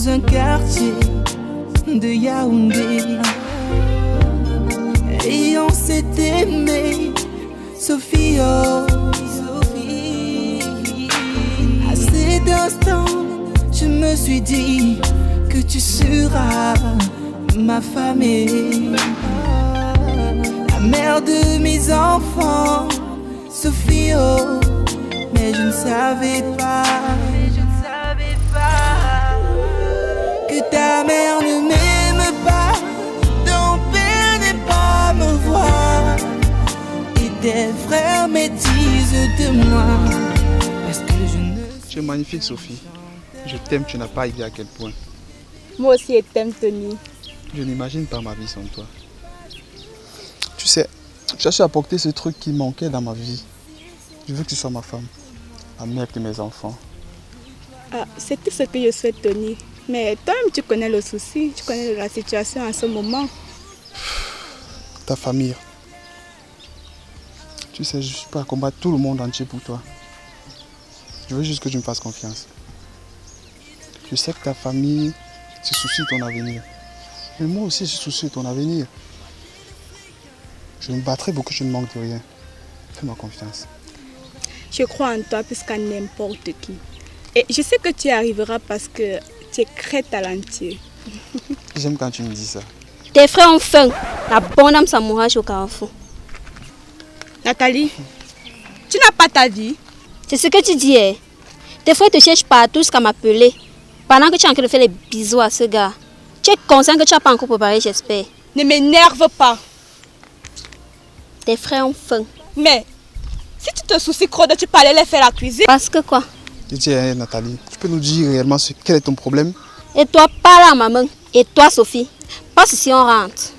dans un quartier de Yaoundé. Et on s'est aimé, Sophie, oh Sophie. À cet instant, je me suis dit que tu seras ma femme et la mère de mes enfants, Sophie, oh. Mais je ne savais pas que ta mère ne m'aime pas, ton père n'est pas me voir, et tes frères me disent de moi parce que je ne... Tu es magnifique, Sophie. Je t'aime, tu n'as pas idée à quel point. Moi aussi, je t'aime, Tony. Je n'imagine pas ma vie sans toi. Tu sais, je cherche à apporter ce truc qui manquait dans ma vie. Je veux que tu sois ma femme, la mère de mes enfants. Ah, c'est tout ce que je souhaite, Tony. Mais toi-même, tu connais le souci, tu connais la situation en ce moment. Ta famille. Tu sais, je suis prêt à combattre tout le monde entier pour toi. Je veux juste que tu me fasses confiance. Je sais que ta famille se soucie de ton avenir. Mais moi aussi, je soucie de ton avenir. Je me battrai pour que tu ne manques de rien. Fais-moi confiance. Je crois en toi plus qu'en n'importe qui. Et je sais que tu y arriveras parce que tu es très talentueux. J'aime quand tu me dis ça. Tes frères ont faim. La bonne âme s'amourage au carrefour. Nathalie, tu n'as pas ta vie. C'est ce que tu dis, hein? Tes frères te cherchent partout jusqu'à m'appeler. Pendant que tu es en train de faire les bisous à ce gars. Tu es conscient que tu n'as pas encore préparé, j'espère. Ne m'énerve pas. Tes frères ont faim. Mais, si tu te soucies trop de tu peux aller les faire la cuisine. Parce que quoi? Je dis, Nathalie, tu peux nous dire réellement quel est ton problème? Et toi, parle à maman. Et toi, Sophie, passe ici, on rentre.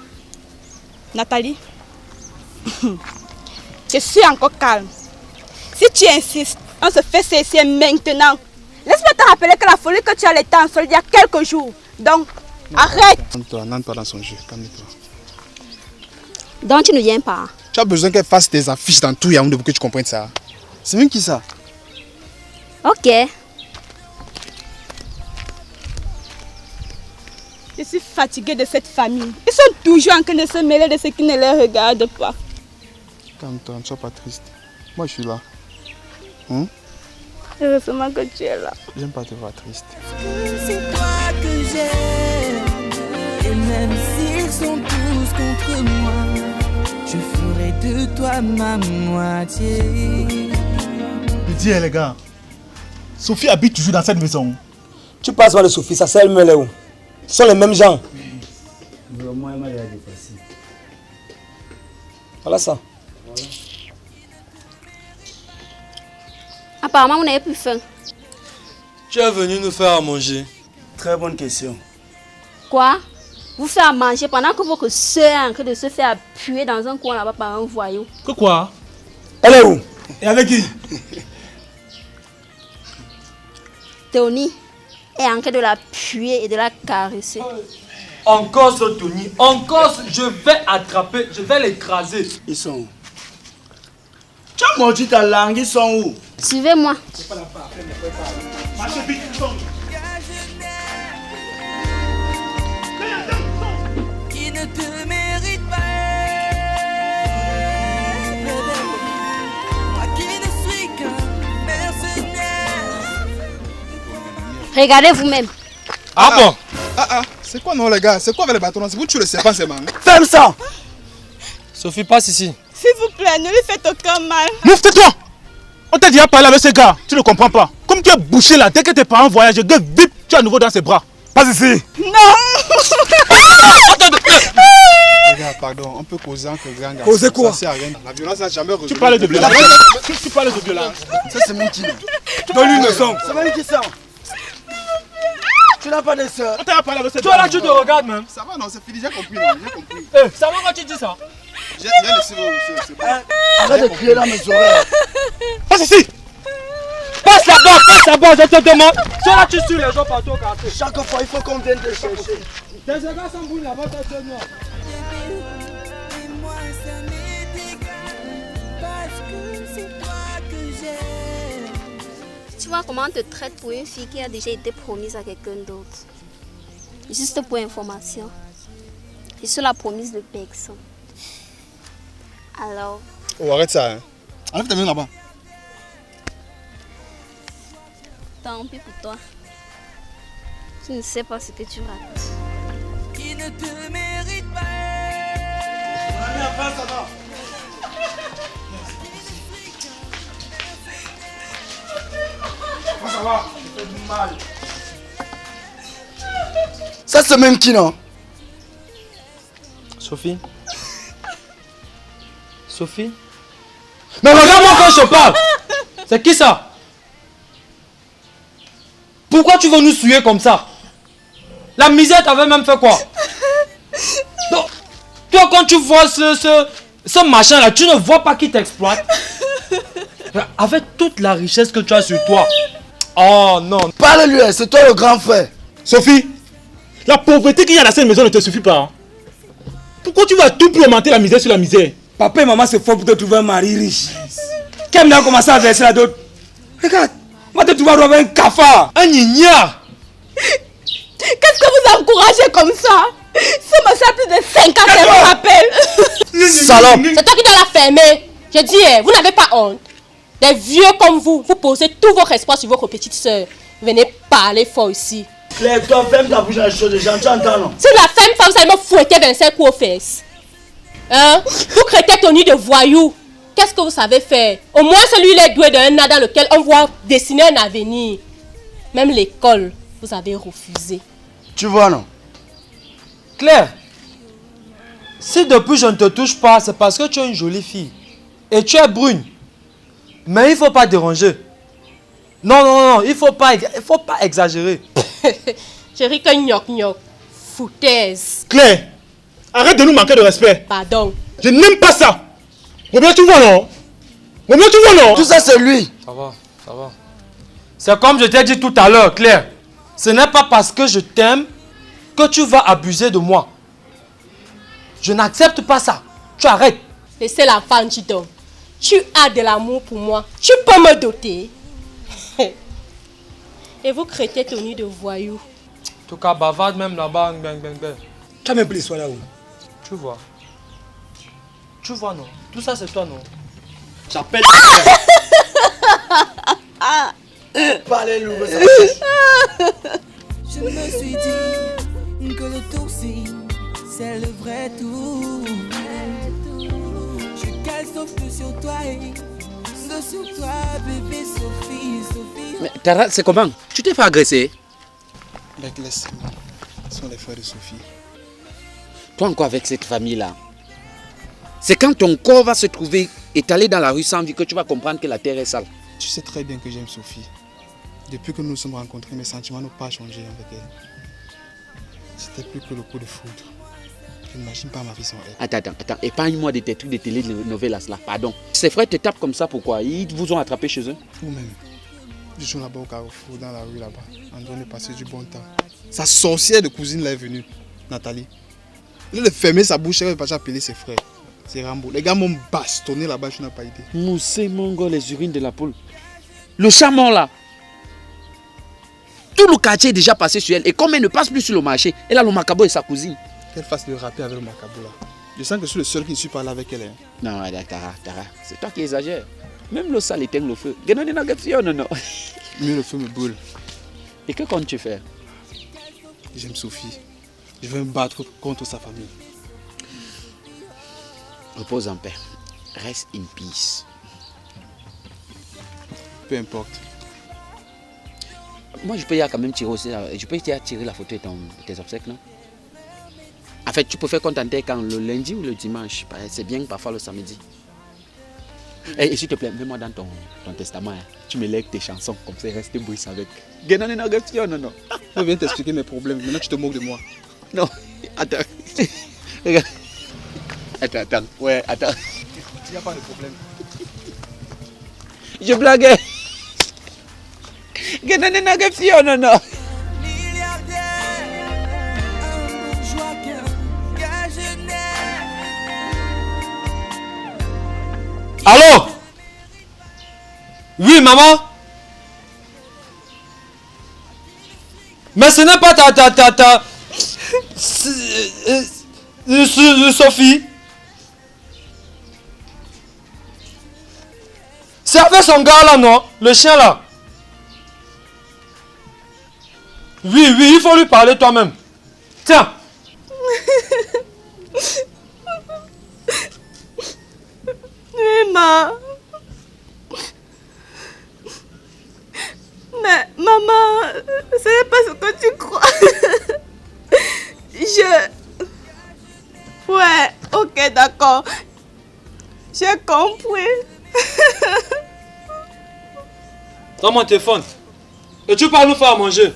Nathalie, je suis encore calme. Si tu insistes, on se fait cesser maintenant. Laisse-moi te rappeler que la folie que tu as l'été en sol il y a quelques jours. Donc, arrête. Nante-toi dans son jeu, calme-toi. Donc tu ne viens pas. Tu as besoin qu'elle fasse tes affiches dans tout Yaoundé pour que tu comprennes ça. C'est même qui ça? Ok. Je suis fatiguée de cette famille. Ils sont toujours en train de se mêler de ce qui ne les regarde pas. Calme-toi, ne sois pas triste. Moi, je suis là. Heureusement que tu es là. J'aime pas te voir triste. C'est toi que j'aime, et même s'ils sont tous contre moi, je ferai de toi ma moitié. Je dis, les gars, Sophie habite toujours dans cette maison. Tu passes par de Sophie, ça c'est elle-même là où? Ce sont les mêmes gens. Vraiment, elle m'a dépassé. Voilà ça. Apparemment, vous n'avez plus faim. Tu es venu nous faire à manger. Très bonne question. Quoi? Vous faites à manger pendant que votre soeur est en train de se faire appuyer dans un coin là-bas par un voyou. Que quoi? Elle est où? Et avec qui? Tony est en train de l'appuyer et de la caresser. Encore ce Tony, encore je vais attraper, je vais l'écraser. Ils sont où? Tu as mordu ta langue, ils sont où? Suivez-moi. Marchez vite, ils sont où? Qui ne te mérite pas, bébé. Moi qui ne suis qu'un mercenaire. Regardez vous-même. Ah bon? C'est quoi non les gars? C'est quoi avec les bâtons? C'est vous tuez le serpent, c'est man. Ferme ça! Sophie, passe ici. S'il vous plaît, ne lui faites aucun mal. Tais-toi! On t'a déjà parlé avec ce gars, tu ne comprends pas. Comme tu es bouché là, dès que tes parents voyagent, vite, tu es à nouveau dans ses bras. Pas ici! Non! Les gars, pardon, on peut causer entre grand garçon. Causer quoi? Ça sert à rien. La violence n'a jamais résolu. Tu parles de violence. Tu parles de violence. Ça c'est Minty. Donne-lui une leçon. C'est même qui ça? Tu n'as pas de soeur. On t'a parlé avec ce Toi là, tu te regardes même. Ça va, non, c'est fini, j'ai compris, non, j'ai compris. Ça va quand tu dis ça? J'ai laissé c'est bon. Arrête de crier dans mes oreilles. Passe ici! Passe là-bas, je te demande. Toi là, tu suis les gens partout au quartier. Chaque fois, il faut qu'on vienne te chercher. Tes gars sont boules là-bas, ça c'est noir. Et moi ça m'est égal, parce que c'est toi que j'aime. Tu vois comment on te traite pour une fille qui a déjà été promise à quelqu'un d'autre. Juste pour information. Je suis la promise de personne. Alors... Oh, arrête ça, hein. Enlève ta main là-bas. Tant pis pour toi. Tu ne sais pas ce que tu rates. Qui ne te mérite pas. Ça va, ça fait du mal. Ça c'est même qui non? Sophie? Sophie? Mais regarde-moi quand je te parle! C'est qui ça? Pourquoi tu veux nous souiller comme ça? La misère t'avait même fait quoi? Donc, toi quand tu vois ce machin là, tu ne vois pas qui t'exploite? Avec toute la richesse que tu as sur toi. Oh non. Parle-lui, c'est toi le grand frère. Sophie, la pauvreté qu'il y a dans cette maison ne te suffit pas. Hein? Pourquoi tu vas tout pour augmenter la misère sur la misère? Papa et maman se font pour te trouver un mari riche. Qu'elle a commencé à verser la dot. Regarde, on va te trouver avec un cafard. Un ignare. Qu'est-ce que vous encouragez comme ça? Ce monsieur a plus de 5 ans, je me rappelle. Salope. C'est toi qui dois la fermer. Je dis, vous n'avez pas honte. Des vieux comme vous, vous posez tout votre espoir sur votre petite soeur. Venez parler fort ici. Claire, toi, ferme ta bouche à la chose des gens, tu entends non? Si la femme, vous allez me fouetter 25 coups aux fesses. Hein? Vous créez tenue de voyou. Qu'est-ce que vous savez faire? Au moins celui-là est doué d'un art dans lequel on voit dessiner un avenir. Même l'école, vous avez refusé. Tu vois non? Claire, si depuis je ne te touche pas, c'est parce que tu es une jolie fille. Et tu es brune. Mais il ne faut pas déranger. Non, non, non, il ne faut pas exagérer. Je ris que gnoc-gnoc. Foutaise. Claire, arrête de nous manquer de respect. Pardon. Je n'aime pas ça. Combien tu vois non? Combien tu vois non? Tout ça c'est lui. Ça va, ça va. C'est comme je t'ai dit tout à l'heure, Claire. Ce n'est pas parce que je t'aime que tu vas abuser de moi. Je n'accepte pas ça. Tu arrêtes. Laissez l'enfant, tu donnes. Tu as de l'amour pour moi. Tu peux me doter. Et vous créez tenue de voyou. En tout cas, bavarde même là-bas. Bang, bang, bang. Tu as même pris l'histoire là-haut. Tu vois. Tu vois, non? Tout ça, c'est toi, non? J'appelle. Parlez-lui. Je me suis dit que le toursi, c'est le vrai tout. Je cale sauf que sur toi et sur toi, bébé Sophie, Sophie. Mais Tara, c'est comment? Tu t'es fait agresser? Mec, laisse-moi. Ce sont les frères de Sophie. Toi encore avec cette famille-là. C'est quand ton corps va se trouver étalé dans la rue sans vie que tu vas comprendre que la terre est sale. Tu sais très bien que j'aime Sophie. Depuis que nous nous sommes rencontrés, mes sentiments n'ont pas changé avec elle. C'était plus que le coup de foudre. Je n'imagine pas ma vie sans elle. Attends. Épargne-moi de tes trucs de télé-novelas là. Pardon. Ces frères te tapent comme ça, pourquoi? Ils vous ont attrapé chez eux? Vous-même. Je suis là-bas au carrefour, dans la rue là-bas, en train de passer du bon temps. Sa sorcière de cousine là est venue, Nathalie. Il a fermé sa bouche, elle va pas appeler ses frères. C'est Rambo. Les gars m'ont bastonné là-bas, je n'ai pas idée. Moussé, Mongo, les urines de la poule. Le chamon là. Tout le quartier est déjà passé sur elle. Et comme elle ne passe plus sur le marché, elle a le macabo et sa cousine. Qu'elle fasse le rapper avec le macabo là. Je sens que je suis le seul qui ne suis pas là avec elle. Hein. Non, Tara, c'est toi qui exagères. Même le sale éteint le feu. Non. Mieux le feu me brûle. Et que comptes-tu faire? J'aime Sophie. Je veux me battre contre sa famille. Repose en paix. Reste in peace. Peu importe. Moi, je peux y aller quand même tirer aussi. Je peux y aller tirer la photo de tes obsèques, non? En fait, tu peux faire contenter quand le lundi ou le dimanche. C'est bien que parfois le samedi. Et s'il te plaît, mets-moi dans ton testament. Hein. Tu me lègues tes chansons, comme ça, reste bruit avec. Non. Je viens t'expliquer mes problèmes. Maintenant, tu te moques de moi. Non, attends. Regarde. Attends. Ouais, attends. Il n'y a pas de problème. Je blaguais. Non. Allô? Oui, maman? Mais ce n'est pas Sophie. C'est avec son gars là, non? Le chien là. Oui, il faut lui parler toi-même. Tiens. Emma. Mais maman, ce n'est pas ce que tu crois. Ouais, ok, d'accord. J'ai compris. Dans mon téléphone. Et tu parles nous faire à manger.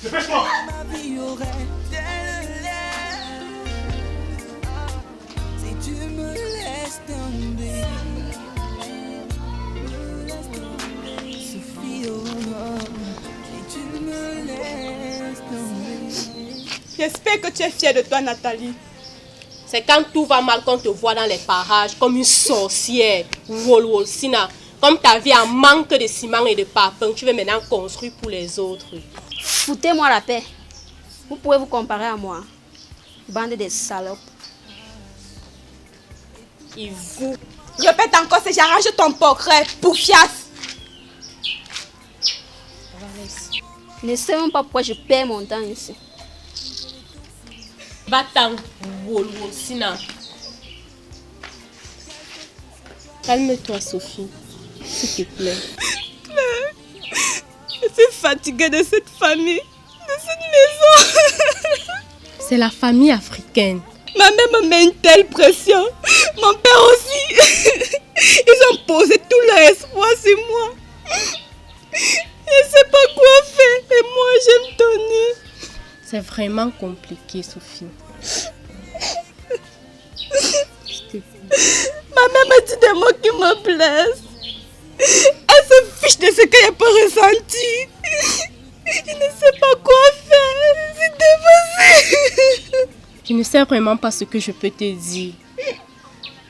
Dépêche-toi. Si tu me laisses tomber, Sophie, oh, si tu me laisses tomber. J'espère que tu es fière de toi, Nathalie. C'est quand tout va mal qu'on te voit dans les parages comme une sorcière. Wol, Sina. Comme ta vie en manque de ciment et de parfum, tu veux maintenant construire pour les autres. Foutez-moi la paix. Vous pouvez vous comparer à moi. Bande de salopes. Et vous? Répète encore, c'est j'arrange ton portrait, poufiasse. Je ne sais même pas pourquoi je perds mon temps ici. Va-t'en, Wol, Sina. Calme-toi, Sophie. S'il te plaît. Je suis fatiguée de cette famille, de cette maison. C'est la famille africaine. Ma mère me met une telle pression. Mon père aussi. Ils ont posé tout leur espoir sur moi. Je ne sais pas quoi faire. Et moi, j'aime Tony. C'est vraiment compliqué, Sophie. Ma mère me dit des mots qui me blessent. Elle se fiche de ce que j'ai pas ressenti. Je ne sais pas quoi faire. C'est dévasté. Je ne sais vraiment pas ce que je peux te dire.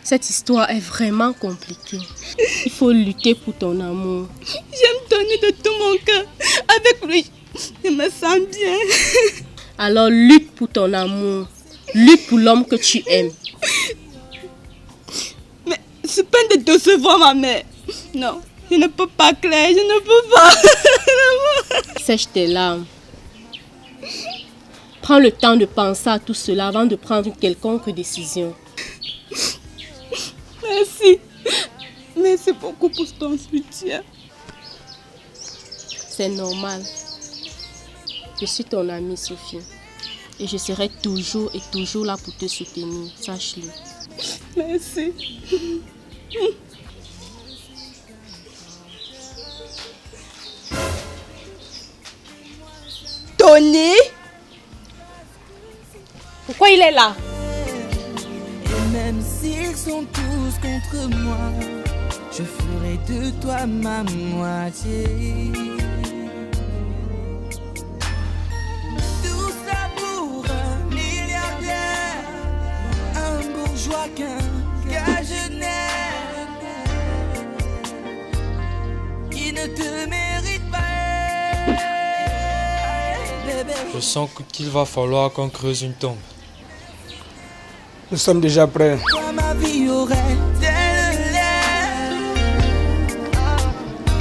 Cette histoire est vraiment compliquée. Il faut lutter pour ton amour. J'aime Tony de tout mon cœur. Avec lui, je me sens bien. Alors lutte pour ton amour. Lutte pour l'homme que tu aimes. Mais c'est peine de décevoir ma mère. Non, je ne peux pas, Claire, je ne peux pas. Sèche tes larmes. Prends le temps de penser à tout cela avant de prendre une quelconque décision. Merci. Merci beaucoup pour ton soutien. C'est normal. Je suis ton amie, Sophie. Et je serai toujours et toujours là pour te soutenir. Sache-le. Merci. Tony? Pourquoi il est là? Et même s'ils sont tous contre moi, je ferai de toi ma moitié. Tout ça pour un milliardaire, un bourgeois qu'un gagionnaire qui ne te mérite pas. Bébé. Je sens qu'il va falloir qu'on creuse une tombe. Nous sommes déjà prêts. Toi, ma vie aurait tel l'air.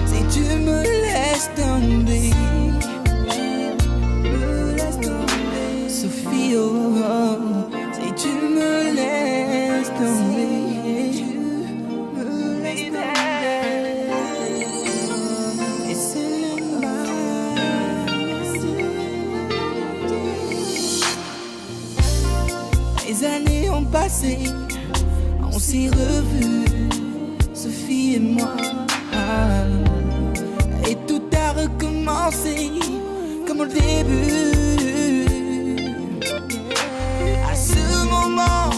Si tu me laisses tomber, Sophie, oh, oh, si tu me laisses tomber, et c'est le mal. Les années ont passé, on s'est revus, Sophie et moi. Et tout a recommencé comme au début. À ce moment,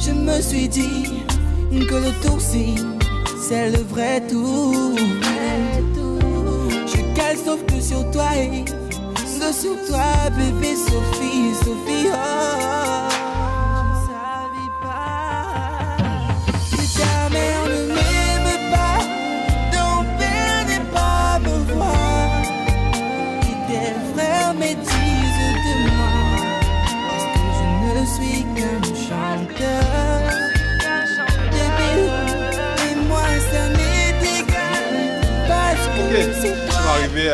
je me suis dit que le tour-ci, c'est le vrai tour. Je cale sauf que sur toi et que sur toi, bébé Sophie, Sophie, oh.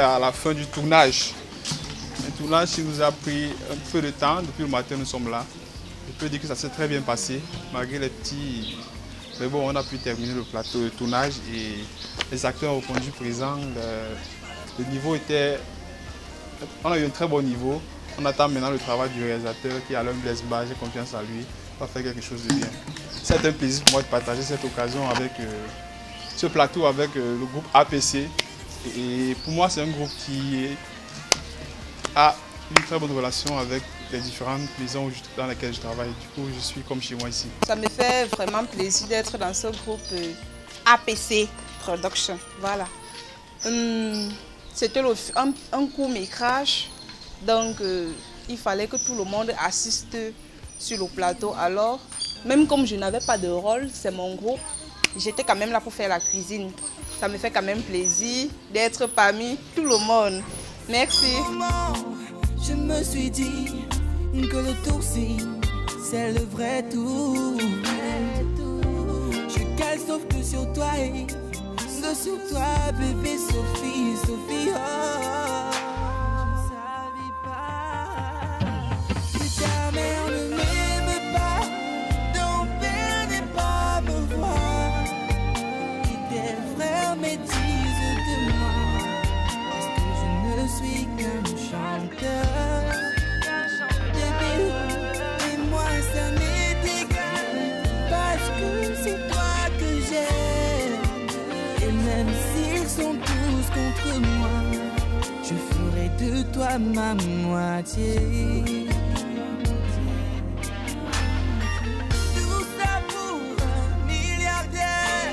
à la fin du tournage. Un tournage qui nous a pris un peu de temps. Depuis le matin, nous sommes là. Je peux dire que ça s'est très bien passé, malgré les petits... Mais bon, on a pu terminer le plateau de tournage et les acteurs ont répondu présents. Le niveau était... On a eu un très bon niveau. On attend maintenant le travail du réalisateur qui est Alain Blaise-Bas. J'ai confiance en lui. Il va faire quelque chose de bien. C'est un plaisir pour moi de partager cette occasion avec ce plateau avec le groupe APC. Et pour moi, c'est un groupe qui a une très bonne relation avec les différentes maisons dans lesquelles je travaille. Du coup, je suis comme chez moi ici. Ça me fait vraiment plaisir d'être dans ce groupe APC Production. Voilà. C'était un court-métrage, donc il fallait que tout le monde assiste sur le plateau. Alors, même comme je n'avais pas de rôle, c'est mon groupe, j'étais quand même là pour faire la cuisine. Ça me fait quand même plaisir d'être parmi tout le monde. Merci. Je me suis dit que le tourcis, c'est le vrai tout. Je cale sauf que sur toi et que sur toi, bébé Sophie, Sophie. Oh, je savais pas que ta mère ne m'aime pas, ton père n'est pas me voir, et tes frères me disent de moi, parce que je ne suis qu'un chanteur. Et moi ça m'est égal, parce que c'est toi que j'aime. Et même s'ils sont tous contre moi, je ferai de toi ma moitié. Tout ça pour un milliardaire,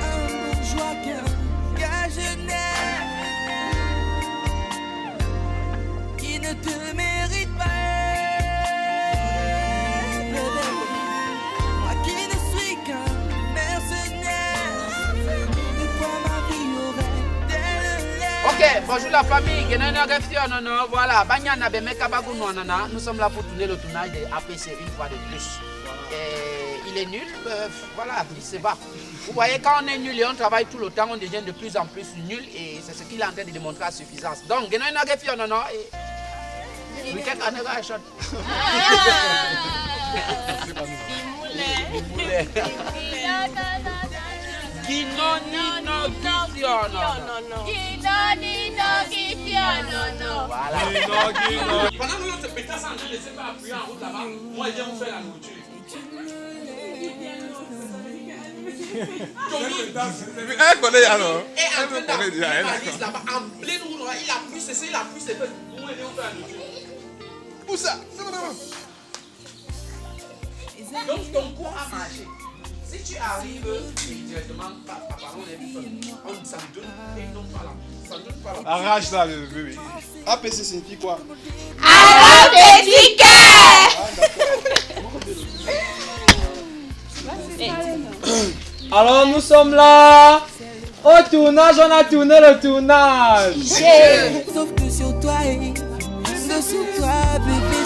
un bourgeois qu'un gagionnaire qui ne te mérite pas. Moi qui ne suis qu'un mercenaire, de quoi ma vie aurait-elle l'air? Ok, bonjour la famille. Voilà, nous sommes là pour tourner le tournage de APC une fois de plus. Et il est nul, voilà, il se bat. Vous voyez, quand on est nul et on travaille tout le temps, on devient de plus en plus nul et c'est ce qu'il est en train de démontrer à suffisance. Donc, weekend anniversary. Pendant que l'autre pétasse en train de se faire appuyer en route là-bas, moi je viens vous faire la nourriture. Elle connaît alors. Et en train d'appuyer ma liste là-bas, en pleine route, il appuie ceci, il appuie ses fesses. Moi je viens vous faire la nourriture. Où ça? Donc ton cours a marché. Si tu arrives directement, apparemment on s'en donne et non pas là. Arrache là, le bébé. APC signifie quoi? Appétit Alors nous sommes là. Au tournage, on a tourné le tournage. Sauf que sur toi et que sur toi, bébé.